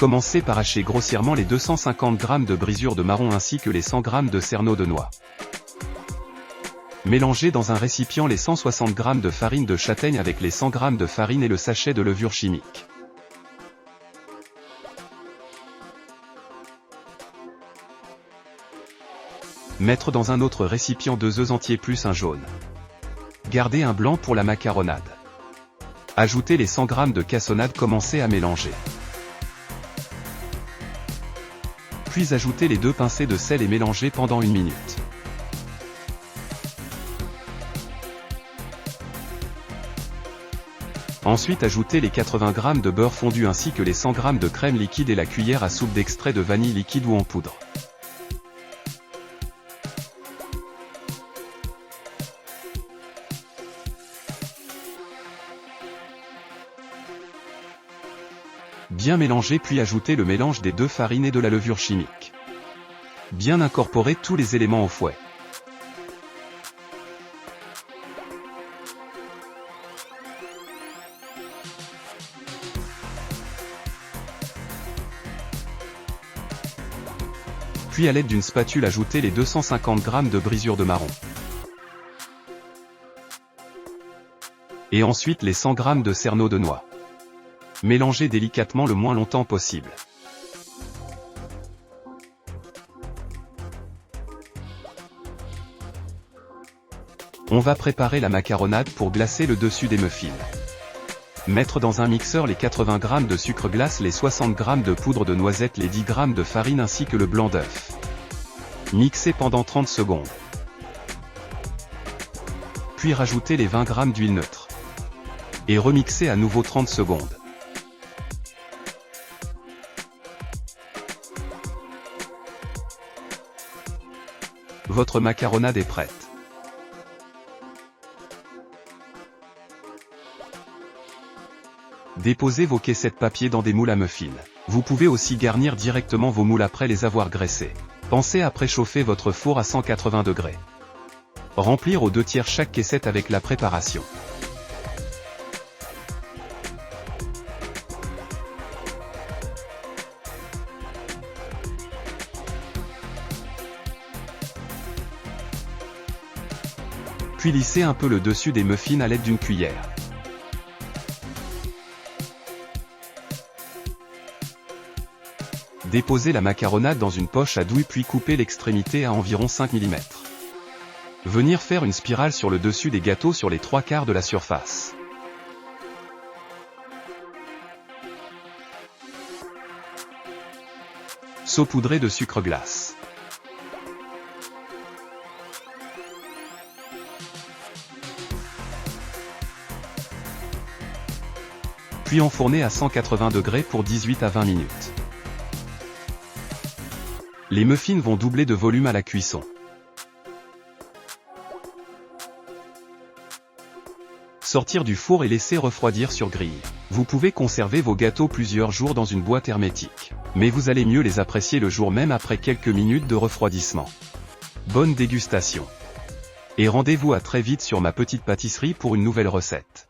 Commencez par hacher grossièrement les 250 g de brisure de marron ainsi que les 100 g de cerneau de noix. Mélangez dans un récipient les 160 g de farine de châtaigne avec les 100 g de farine et le sachet de levure chimique. Mettre dans un autre récipient 2 œufs entiers plus un jaune. Gardez un blanc pour la macaronade. Ajoutez les 100 g de cassonade, commencez à mélanger. Puis ajoutez les 2 pincées de sel et mélangez pendant 1 minute. Ensuite ajoutez les 80 g de beurre fondu ainsi que les 100 g de crème liquide et la cuillère à soupe d'extrait de vanille liquide ou en poudre. Bien mélanger puis ajouter le mélange des 2 farines et de la levure chimique. Bien incorporer tous les éléments au fouet. Puis à l'aide d'une spatule ajoutez les 250 g de brisure de marron. Et ensuite les 100 g de cerneau de noix. Mélangez délicatement le moins longtemps possible. On va préparer la macaronade pour glacer le dessus des muffins. Mettre dans un mixeur les 80 g de sucre glace, les 60 g de poudre de noisette, les 10 g de farine ainsi que le blanc d'œuf. Mixer pendant 30 secondes. Puis rajouter les 20 g d'huile neutre. Et remixer à nouveau 30 secondes. Votre macaronade est prête. Déposez vos caissettes papier dans des moules à muffins. Vous pouvez aussi garnir directement vos moules après les avoir graissés. Pensez à préchauffer votre four à 180 degrés. Remplir aux 2/3 chaque caissette avec la préparation. Puis lissez un peu le dessus des muffins à l'aide d'une cuillère. Déposez la macaronade dans une poche à douille puis coupez l'extrémité à environ 5 mm. Venir faire une spirale sur le dessus des gâteaux sur les 3/4 de la surface. Saupoudrer de sucre glace. Puis enfourner à 180 degrés pour 18 à 20 minutes. Les muffins vont doubler de volume à la cuisson. Sortir du four et laisser refroidir sur grille. Vous pouvez conserver vos gâteaux plusieurs jours dans une boîte hermétique, mais vous allez mieux les apprécier le jour même après quelques minutes de refroidissement. Bonne dégustation! Et rendez-vous à très vite sur Ma Petite Pâtisserie pour une nouvelle recette.